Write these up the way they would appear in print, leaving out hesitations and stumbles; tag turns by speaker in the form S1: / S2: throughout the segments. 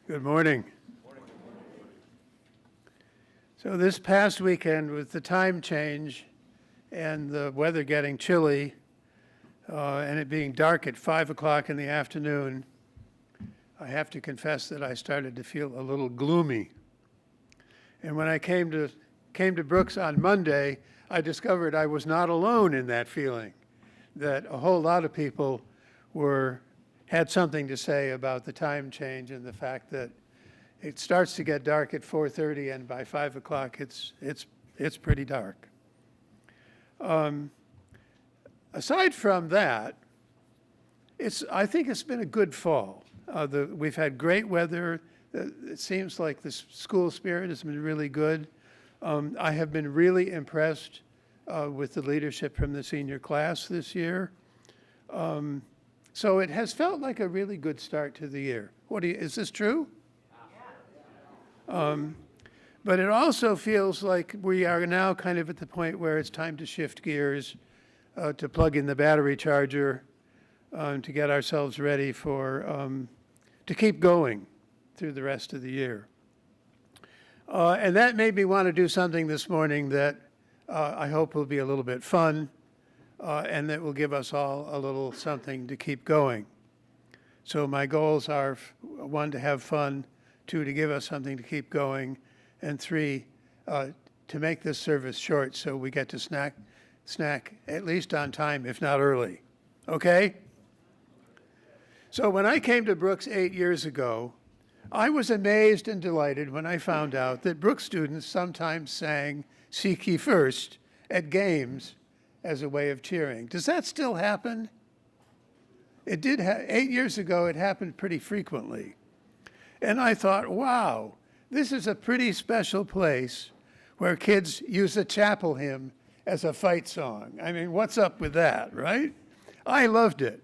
S1: Good morning. So this past weekend, with the time change and the weather getting chilly and it being dark at 5 o'clock in the afternoon, I have to confess that I started to feel a little gloomy. And when I came to Brooks on Monday, I discovered I was not alone in that feeling, that a whole lot of people had something to say about the time change and the fact that it starts to get dark at 4:30, and by 5 o'clock it's pretty dark. Aside from that, I think it's been a good fall. We've had great weather. It seems like the school spirit has been really good. I have been really impressed with the leadership from the senior class this year. So it has felt like a really good start to the year. Is this true? But it also feels like we are now kind of at the point where it's time to shift gears, to plug in the battery charger, to get ourselves ready to keep going through the rest of the year. And that made me want to do something this morning that I hope will be a little bit fun, and that will give us all a little something to keep going. So my goals are, 1, to have fun, 2, to give us something to keep going, and 3, to make this service short so we get to snack at least on time, if not early. Okay? So when I came to Brooks 8 years ago, I was amazed and delighted when I found out that Brooks students sometimes sang "Seek Ye First" at games as a way of cheering. Does that still happen? It did. 8 years ago, it happened pretty frequently. And I thought, wow, this is a pretty special place where kids use a chapel hymn as a fight song. I mean, what's up with that, right? I loved it.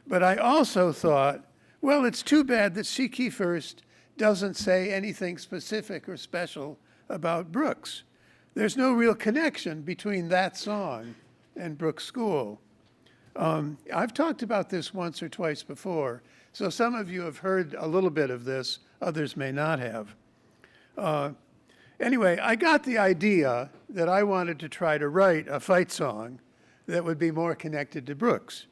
S1: But I also thought, well, it's too bad that Seek Ye First doesn't say anything specific or special about Brooks. There's no real connection between that song and Brooks School. I've talked about this once or twice before, so some of you have heard a little bit of this, others may not have. Anyway, I got the idea that I wanted to try to write a fight song that would be more connected to Brooks.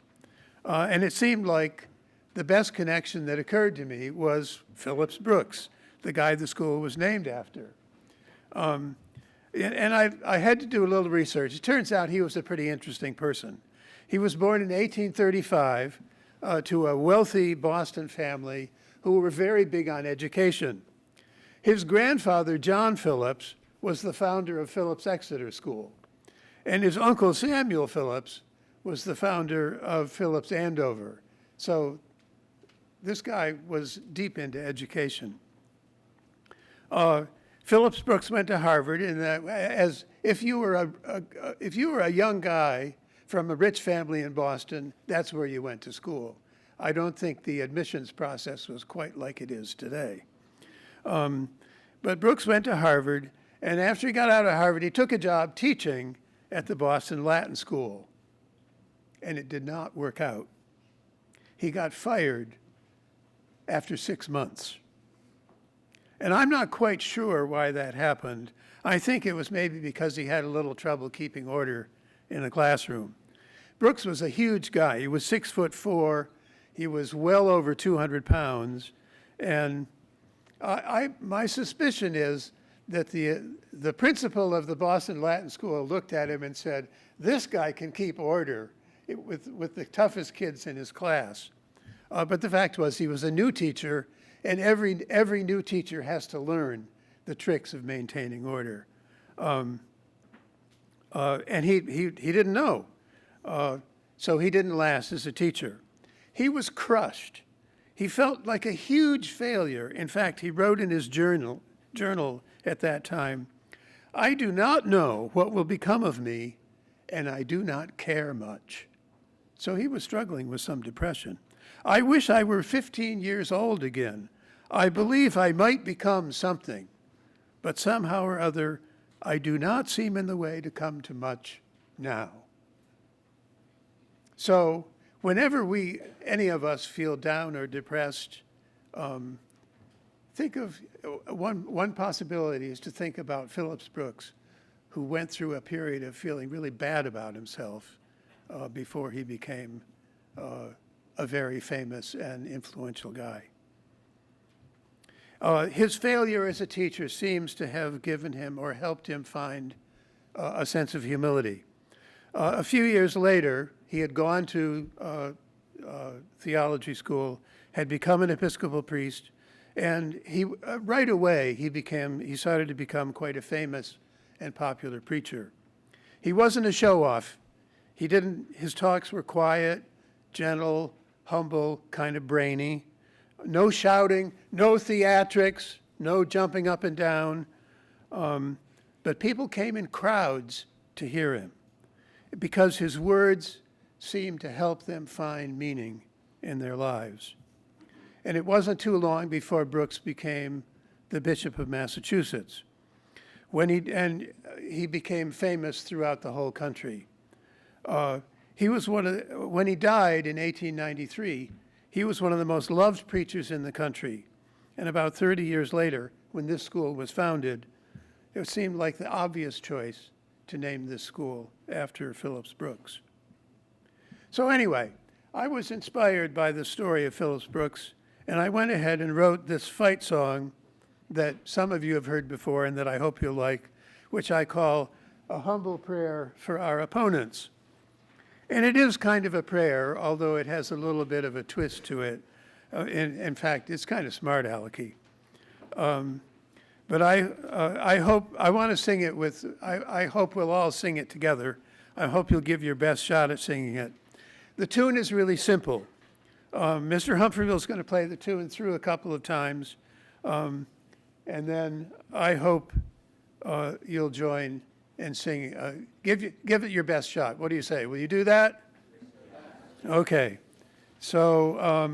S1: And it seemed like the best connection that occurred to me was Phillips Brooks, the guy the school was named after. And I had to do a little research. It turns out he was a pretty interesting person. He was born in 1835 to a wealthy Boston family who were very big on education. His grandfather, John Phillips, was the founder of Phillips Exeter School. And his uncle, Samuel Phillips, was the founder of Phillips Andover. So this guy was deep into education. Phillips Brooks went to Harvard, and if you were a young guy from a rich family in Boston, that's where you went to school. I don't think the admissions process was quite like it is today. But Brooks went to Harvard, and after he got out of Harvard, he took a job teaching at the Boston Latin School, and it did not work out. He got fired after 6 months. And I'm not quite sure why that happened. I think it was maybe because he had a little trouble keeping order in a classroom. Brooks was a huge guy. He was 6'4". He was well over 200 pounds. And my suspicion is that the principal of the Boston Latin School looked at him and said, this guy can keep order with the toughest kids in his class. But the fact was he was a new teacher, and every new teacher has to learn the tricks of maintaining order. And he didn't know. So he didn't last as a teacher. He was crushed. He felt like a huge failure. In fact, he wrote in his journal at that time, "I do not know what will become of me, and I do not care much." So he was struggling with some depression. "I wish I were 15 years old again. I believe I might become something, but somehow or other, I do not seem in the way to come to much now." So whenever any of us feel down or depressed, think of one possibility is to think about Phillips Brooks, who went through a period of feeling really bad about himself before he became a very famous and influential guy. His failure as a teacher seems to have given him or helped him find a sense of humility. A few years later, he had gone to theology school, had become an Episcopal priest, and right away he started to become quite a famous and popular preacher. He wasn't a show-off. His talks were quiet, gentle, humble, kind of brainy. No shouting, no theatrics, no jumping up and down. But people came in crowds to hear him because his words seemed to help them find meaning in their lives. And it wasn't too long before Brooks became the Bishop of Massachusetts. He became famous throughout the whole country. When he died in 1893, he was one of the most loved preachers in the country. And about 30 years later, when this school was founded, it seemed like the obvious choice to name this school after Phillips Brooks. So anyway, I was inspired by the story of Phillips Brooks, and I went ahead and wrote this fight song that some of you have heard before and that I hope you'll like, which I call A Humble Prayer for Our Opponents. And it is kind of a prayer, although it has a little bit of a twist to it. In fact, it's kind of smart alecky. But I want to sing it I hope we'll all sing it together. I hope you'll give your best shot at singing it. The tune is really simple. Mr. Humphreyville's going to play the tune through a couple of times. And then I hope you'll join and sing. Give it your best shot. What do you say? Will you do that? Okay. So